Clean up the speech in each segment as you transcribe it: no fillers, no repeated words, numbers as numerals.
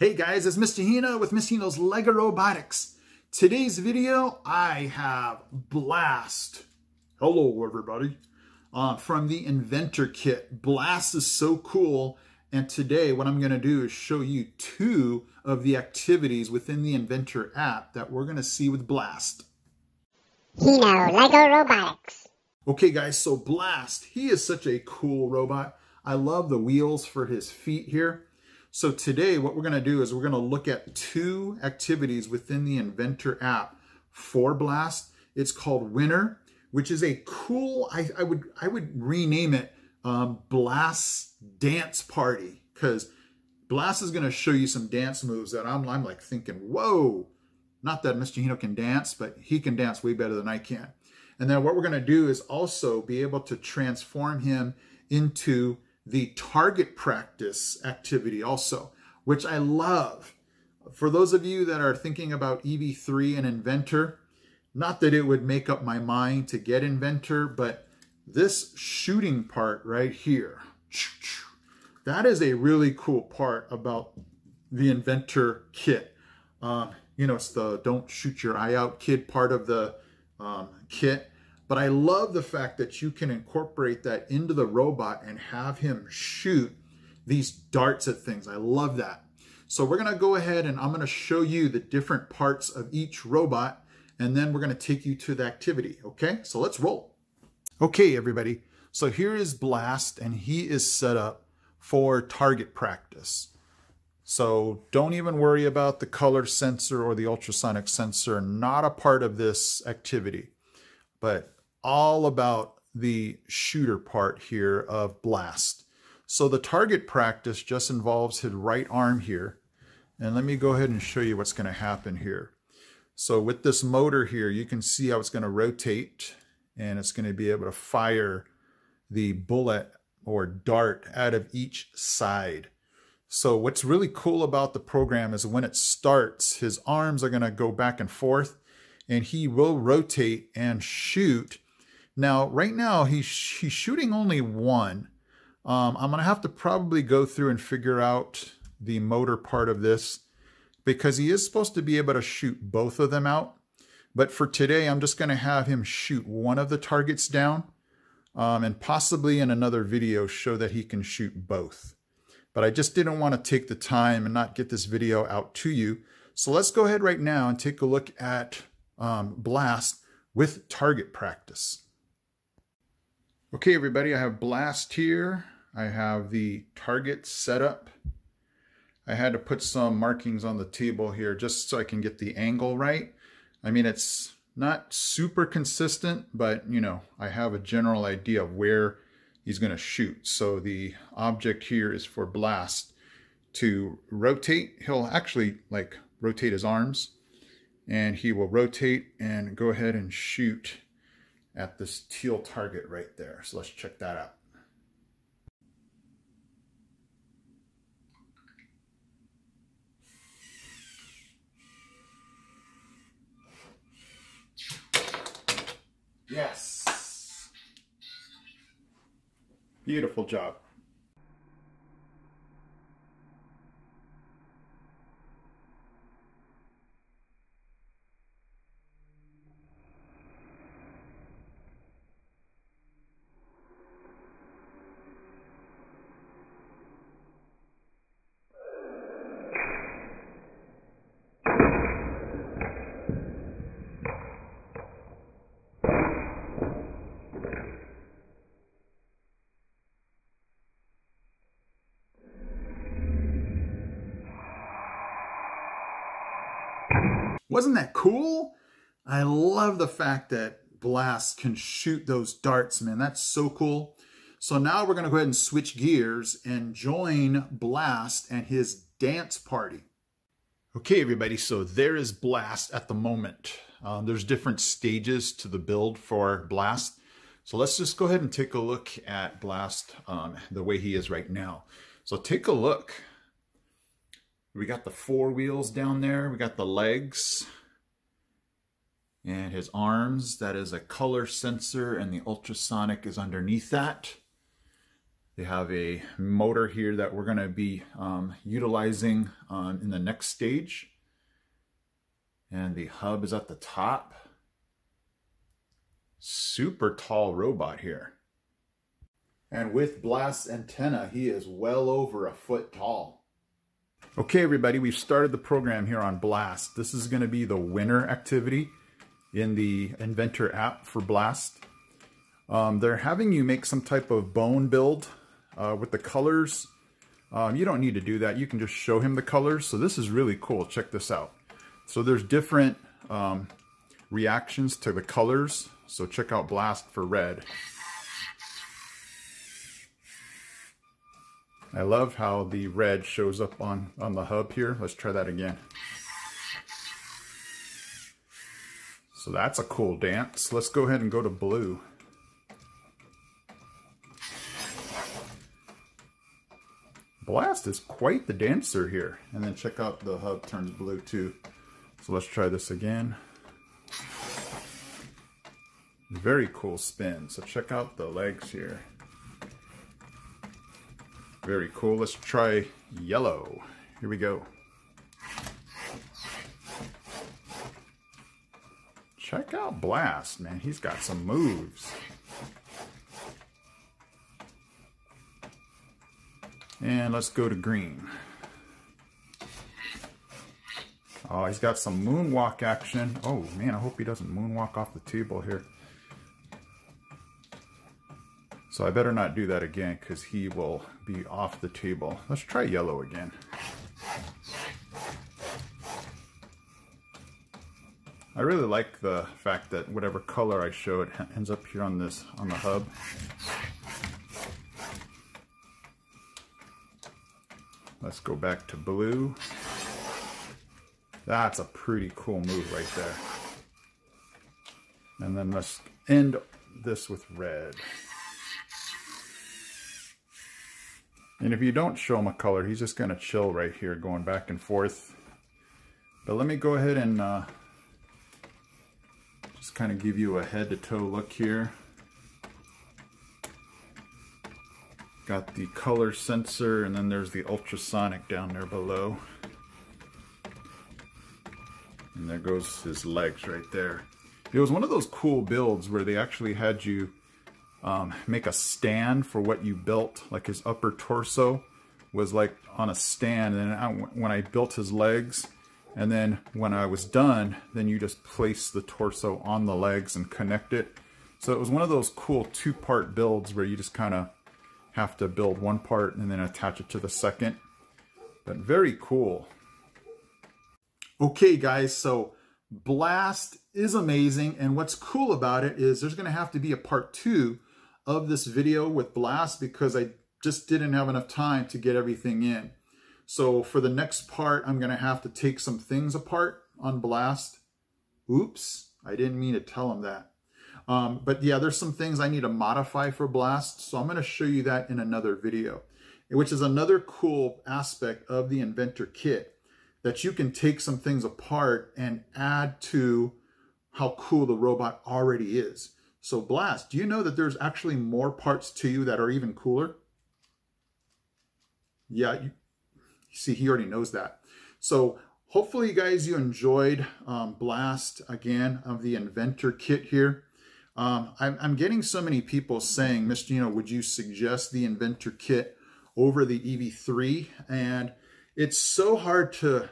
Hey guys, it's Mr. Hino with Mr. Hino's Lego Robotics. Today's video, I have Blast. Hello everybody. From the Inventor Kit. Blast is so cool, and today what I'm going to do is show you two of the activities within the Inventor app that we're going to see with Blast. Hino, Lego Robotics. Okay guys, so Blast, he is such a cool robot. I love the wheels for his feet here. So today what we're going to do is we're going to look at two activities within the Inventor app for Blast. It's called Winner, which is a cool, I would rename it Blast Dance Party, because Blast is going to show you some dance moves that I'm like thinking, whoa, not that Mr. Hino can dance, but he can dance way better than I can. And then what we're going to do is also be able to transform him into the target practice activity also, which I love. For those of you that are thinking about EV3 and Inventor, not that it would make up my mind to get Inventor, but this shooting part right here, that is a really cool part about the Inventor Kit. You know, it's the don't shoot your eye out kid part of the kit. But I love the fact that you can incorporate that into the robot and have him shoot these darts at things. I love that. So we're going to go ahead and I'm going to show you the different parts of each robot, and then we're going to take you to the activity. Okay, so let's roll. Okay, everybody. So here is Blast, and he is set up for target practice. So don't even worry about the color sensor or the ultrasonic sensor, not a part of this activity, but all about the shooter part here of Blast. So the target practice just involves his right arm here. And let me go ahead and show you what's going to happen here. So with this motor here, you can see how it's going to rotate, and it's going to be able to fire the bullet or dart out of each side. So what's really cool about the program is when it starts, his arms are going to go back and forth, and he will rotate and shoot. Now, right now, he's shooting only one. I'm going to have to probably go through and figure out the motor part of this, because he is supposed to be able to shoot both of them out. But for today, I'm just going to have him shoot one of the targets down, and possibly in another video show that he can shoot both. But I just didn't want to take the time and not get this video out to you. So let's go ahead right now and take a look at Blast with target practice. Okay, everybody, I have Blast here. I have the target set up. I had to put some markings on the table here just so I can get the angle right. I mean, it's not super consistent, but you know, I have a general idea of where he's going to shoot. So the object here is for Blast to rotate. He'll actually like rotate his arms, and he will rotate and go ahead and shoot at this teal target right there. So let's check that out. Yes. Beautiful job. Wasn't that cool? I love the fact that Blast can shoot those darts, man. That's so cool. So now we're going to go ahead and switch gears and join Blast and his dance party. Okay, everybody, so there is Blast at the moment. There's different stages to the build for Blast. So let's just go ahead and take a look at Blast the way he is right now. So take a look. We got the four wheels down there. We got the legs and his arms. That is a color sensor, and the ultrasonic is underneath that. They have a motor here that we're going to be utilizing in the next stage. And the hub is at the top. Super tall robot here. And with Blast's antenna, he is well over a foot tall. Okay, everybody, we've started the program here on Blast. This is going to be the winner activity in the Inventor app for Blast. They're having you make some type of bone build with the colors. You don't need to do that. You can just show him the colors. So this is really cool. Check this out. So there's different reactions to the colors. So check out Blast for red. I love how the red shows up on the hub here. Let's try that again. So that's a cool dance. Let's go ahead and go to blue. Blast is quite the dancer here. And then check out the hub turns blue too. So let's try this again. Very cool spin. So check out the legs here. Very cool. Let's try yellow. Here we go. Check out Blast, man. He's got some moves. And let's go to green. Oh, he's got some moonwalk action. Oh man, I hope he doesn't moonwalk off the table here. So I better not do that again because he will be off the table. Let's try yellow again. I really like the fact that whatever color I show, it ends up here on the hub. Let's go back to blue. That's a pretty cool move right there. And then let's end this with red. And if you don't show him a color, he's just going to chill right here, going back and forth. But let me go ahead and just kind of give you a head-to-toe look here. Got the color sensor, and then there's the ultrasonic down there below. And there goes his legs right there. It was one of those cool builds where they actually had you make a stand for what you built. Like his upper torso was like on a stand, and when I built his legs, and then when I was done, then you just place the torso on the legs and connect it. So it was one of those cool two-part builds where you just kind of have to build one part and then attach it to the second. But very cool. Okay guys, so Blast is amazing, and what's cool about it is there's going to have to be a part 2 of this video with Blast because I just didn't have enough time to get everything in. So for the next part, I'm going to have to take some things apart on Blast. Oops, I didn't mean to tell him that. But yeah, there's some things I need to modify for Blast, so I'm going to show you that in another video, which is another cool aspect of the Inventor Kit, that you can take some things apart and add to how cool the robot already is. So Blast, do you know that there's actually more parts to you that are even cooler? Yeah, you see, he already knows that. So hopefully, guys, you enjoyed Blast, again, of the Inventor Kit here. I'm getting so many people saying, Mr. Gino, would you suggest the Inventor Kit over the EV3? And it's so hard to,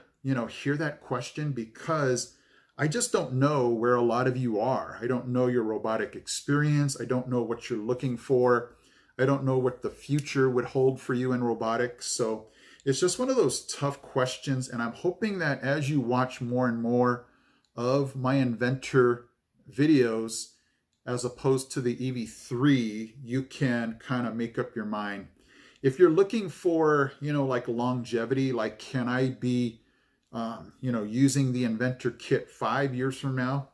hear that question because I just don't know where a lot of you are. I don't know your robotic experience. I don't know what you're looking for. I don't know what the future would hold for you in robotics. So it's just one of those tough questions. And I'm hoping that as you watch more and more of my Inventor videos, as opposed to the EV3, you can kind of make up your mind. If you're looking for, like longevity, like can I be, using the Inventor Kit 5 years from now?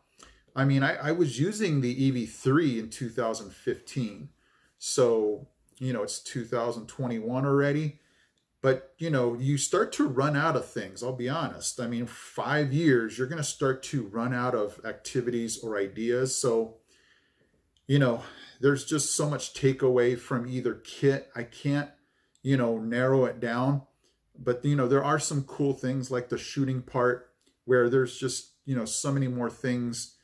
I mean, I was using the EV3 in 2015. So, it's 2021 already. But, you start to run out of things, I'll be honest. I mean, 5 years, you're going to start to run out of activities or ideas. So, you know, there's just so much takeaway from either kit. I can't, you know, narrow it down. But, you know, there are some cool things like the shooting part where there's just, you know, so many more things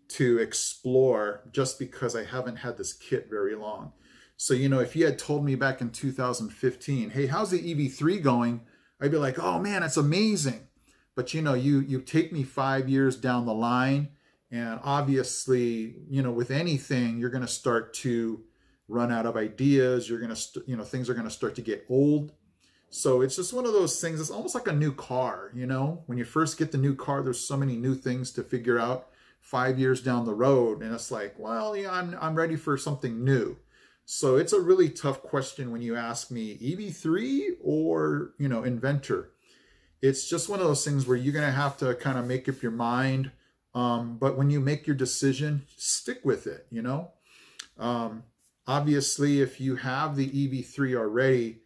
to explore just because I haven't had this kit very long. So, you know, if you had told me back in 2015, hey, how's the EV3 going? I'd be like, oh man, it's amazing. But, you know, you take me 5 years down the line, and obviously, you know, with anything, you're going to start to run out of ideas. You're going to, you know, things are going to start to get old. So it's just one of those things. It's almost like a new car, you know, when you first get the new car, there's so many new things to figure out 5 years down the road. And it's like, well, yeah, I'm ready for something new. So it's a really tough question when you ask me EV3 or, you know, Inventor. It's just one of those things where you're going to have to kind of make up your mind. But when you make your decision, stick with it, you know. Obviously, if you have the EV3 already,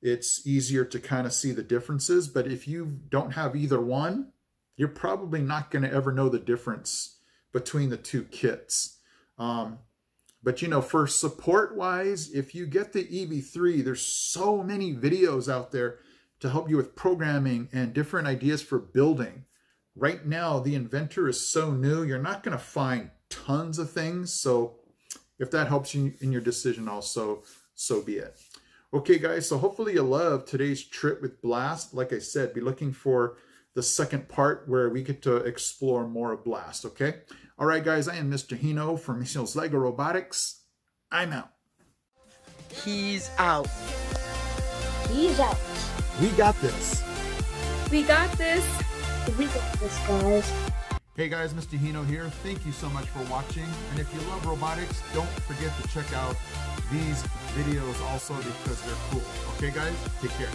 it's easier to kind of see the differences. But if you don't have either one, you're probably not going to ever know the difference between the two kits. But, you know, for support-wise, if you get the EV3, there's so many videos out there to help you with programming and different ideas for building. Right now, the Inventor is so new, you're not going to find tons of things. So if that helps you in your decision also, so be it. Okay, guys, so hopefully you love today's trip with Blast. Like I said, be looking for the second part where we get to explore more of Blast, okay? All right, guys, I am Mr. Hino from Hino's Lego Robotics. I'm out. He's out. He's out. We got this. We got this. We got this, guys. Hey guys, Mr. Hino here. Thank you so much for watching. And if you love robotics, don't forget to check out these videos also because they're cool. Okay, guys? Take care.